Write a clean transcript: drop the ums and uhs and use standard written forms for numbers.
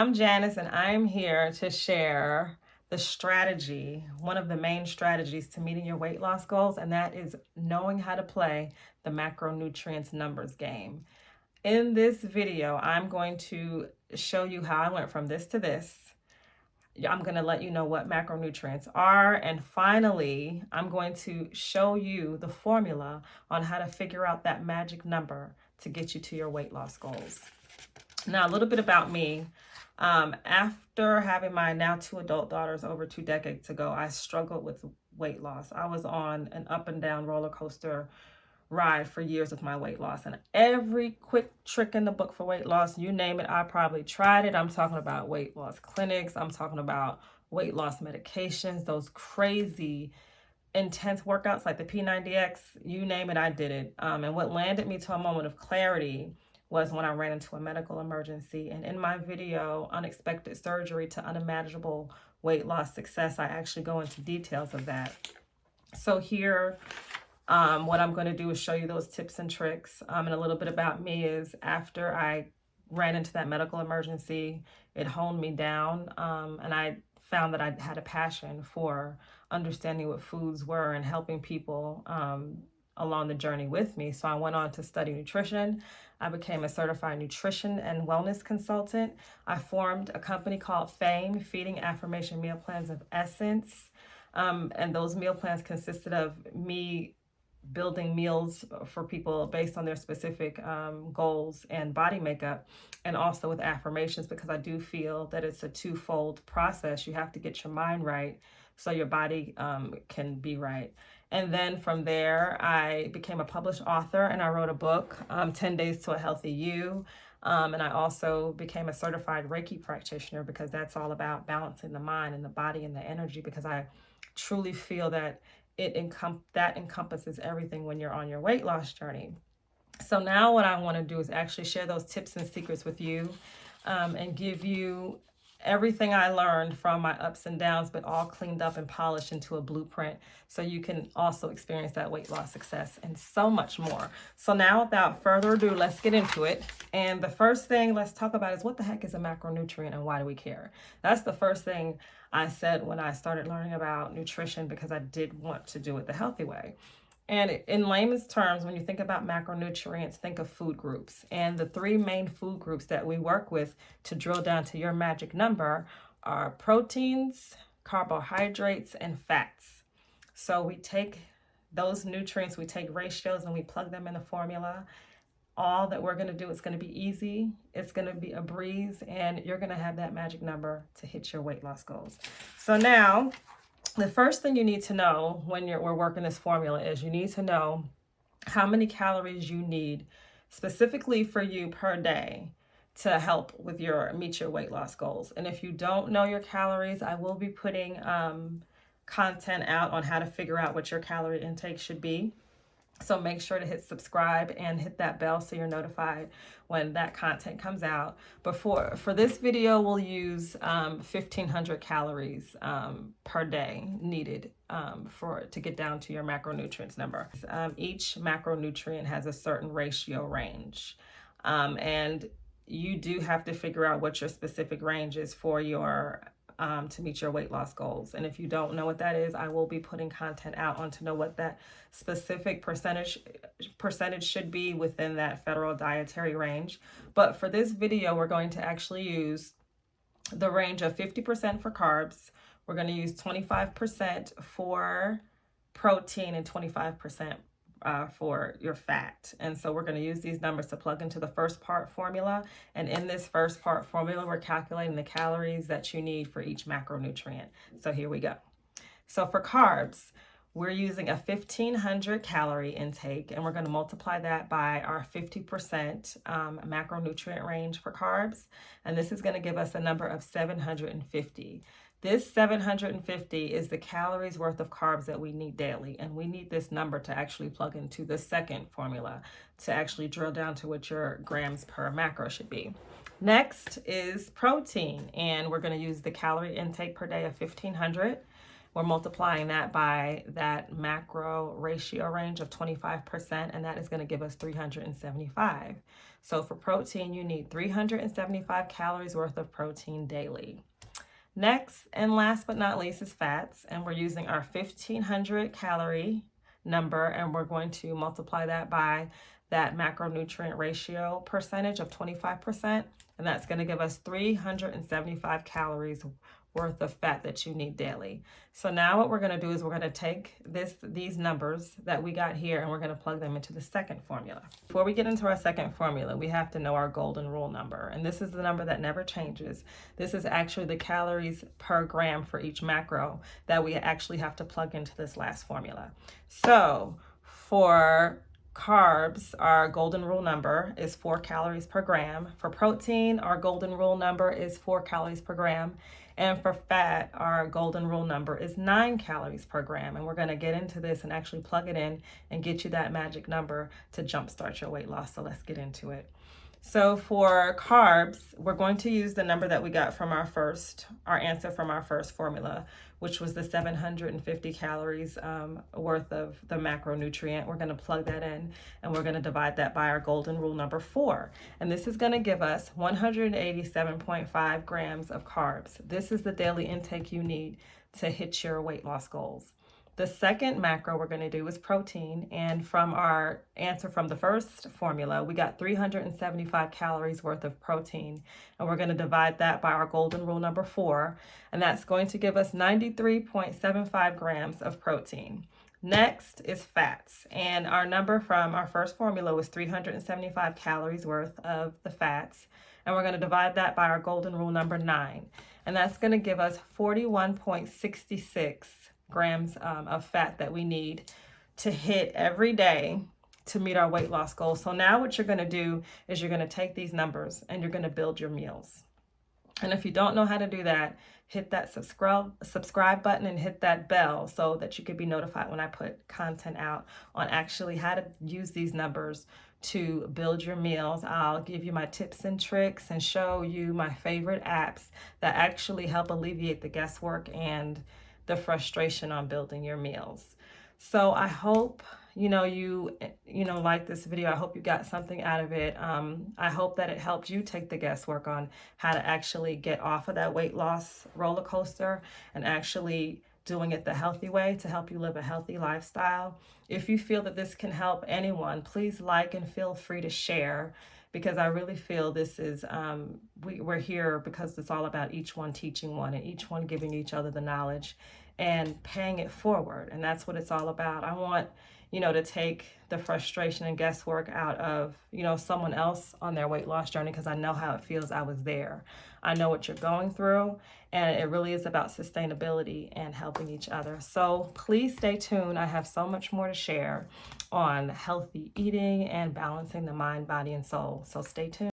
I'm Janice, and I'm here to share the strategy, one of the main strategies to meeting your weight loss goals, and that is knowing how to play the macronutrients numbers game. In this video, I'm going to show you how I went from this to this. I'm going to let you know what macronutrients are, and finally, I'm going to show you the formula on how to figure out that magic number to get you to your weight loss goals. Now, a little bit about me. After having my now 2 adult daughters over 2 decades ago, I struggled with weight loss. I was on an up and down roller coaster ride for years with my weight loss, and every quick trick in the book for weight loss, you name it, I probably tried it. I'm talking about weight loss clinics. I'm talking about weight loss medications, those crazy intense workouts like the P90X, you name it, I did it. And what landed me to a moment of clarity was when I ran into a medical emergency. And in my video, Unexpected Surgery to Unimaginable Weight Loss Success, I actually go into details of that. So here, what I'm going to do is show you those tips and tricks. And a little bit about me is after I ran into that medical emergency, it honed me down. And I found that I had a passion for understanding what foods were and helping people along the journey with me. So I went on to study nutrition. I became a certified nutrition and wellness consultant. I formed a company called FAME, Feeding Affirmation Meal Plans of Essence. And those meal plans consisted of me building meals for people based on their specific goals and body makeup, and also with affirmations, because I do feel that it's a twofold process. You have to get your mind right so your body can be right. And then from there, I became a published author and I wrote a book, 10 Days to a Healthy You. And I also became a certified Reiki practitioner, because that's all about balancing the mind and the body and the energy, because I truly feel that that encompasses everything when you're on your weight loss journey. So now what I want to do is actually share those tips and secrets with you, and give you everything I learned from my ups and downs, but all cleaned up and polished into a blueprint so you can also experience that weight loss success and so much more. So now, without further ado, let's get into it. And the first thing let's talk about is, what the heck is a macronutrient and why do we care? That's the first thing I said when I started learning about nutrition, because I did want to do it the healthy way. And in layman's terms, when you think about macronutrients, think of food groups. And the 3 main food groups that we work with to drill down to your magic number are proteins, carbohydrates, and fats. So we take those nutrients, we take ratios, and we plug them in the formula. All that we're going to do is going to be easy. It's going to be a breeze, and you're going to have that magic number to hit your weight loss goals. So now, the first thing you need to know when we're working this formula is you need to know how many calories you need specifically for you per day to help with meet your weight loss goals. And if you don't know your calories, I will be putting content out on how to figure out what your calorie intake should be. So make sure to hit subscribe and hit that bell so you're notified when that content comes out. But for this video, we'll use 1,500 calories per day needed to get down to your macronutrients number. Each macronutrient has a certain ratio range. And you do have to figure out what your specific range is for your to meet your weight loss goals. And if you don't know what that is, I will be putting content out on to know what that specific percentage should be within that federal dietary range. But for this video, we're going to actually use the range of 50% for carbs. We're going to use 25% for protein and 25% for your fat. And so we're going to use these numbers to plug into the first part formula. And in this first part formula, we're calculating the calories that you need for each macronutrient. So here we go. So for carbs, we're using a 1,500 calorie intake, and we're going to multiply that by our 50% macronutrient range for carbs. And this is going to give us a number of 750. This 750 is the calories worth of carbs that we need daily. And we need this number to actually plug into the second formula to actually drill down to what your grams per macro should be. Next is protein. And we're going to use the calorie intake per day of 1,500. we're multiplying that by that macro ratio range of 25%, and that is going to give us 375. So for protein, you need 375 calories worth of protein daily. Next and last but not least is fats, and we're using our 1500 calorie number, and we're going to multiply that by that macronutrient ratio percentage of 25%, and that's going to give us 375 calories worth of fat that you need daily. So now what we're going to do is we're going to take these numbers that we got here and we're going to plug them into the second formula. Before we get into our second formula, we have to know our golden rule number, and this is the number that never changes. This is actually the calories per gram for each macro that we actually have to plug into this last formula. So for carbs, our golden rule number is 4 calories per gram. For protein, our golden rule number is 4 calories per gram. And for fat, our golden rule number is 9 calories per gram. And we're going to get into this and actually plug it in and get you that magic number to jumpstart your weight loss. So let's get into it. So for carbs, we're going to use the number that we got from our answer from our first formula, which was the 750 calories worth of the macronutrient. We're going to plug that in and we're going to divide that by our golden rule number 4. And this is going to give us 187.5 grams of carbs. This is the daily intake you need to hit your weight loss goals. The second macro we're going to do is protein, and from our answer from the first formula, we got 375 calories worth of protein, and we're going to divide that by our golden rule number 4, and that's going to give us 93.75 grams of protein. Next is fats, and our number from our first formula was 375 calories worth of the fats, and we're going to divide that by our golden rule number 9, and that's going to give us 41.66 grams of fat that we need to hit every day to meet our weight loss goals. So now what you're going to do is you're going to take these numbers and you're going to build your meals. And if you don't know how to do that, hit that subscribe button and hit that bell so that you could be notified when I put content out on actually how to use these numbers to build your meals. I'll give you my tips and tricks and show you my favorite apps that actually help alleviate the guesswork and the frustration on building your meals. So I hope you like this video. I hope you got something out of it. I hope that it helped you take the guesswork on how to actually get off of that weight loss roller coaster and actually doing it the healthy way to help you live a healthy lifestyle. If you feel that this can help anyone, please like and feel free to share, because I really feel this is, we're here because it's all about each one teaching one and each one giving each other the knowledge and paying it forward. And that's what it's all about. I want, to take the frustration and guesswork out of, someone else on their weight loss journey, because I know how it feels. I was there. I know what you're going through, and it really is about sustainability and helping each other. So please stay tuned. I have so much more to share on healthy eating and balancing the mind, body, and soul. So stay tuned.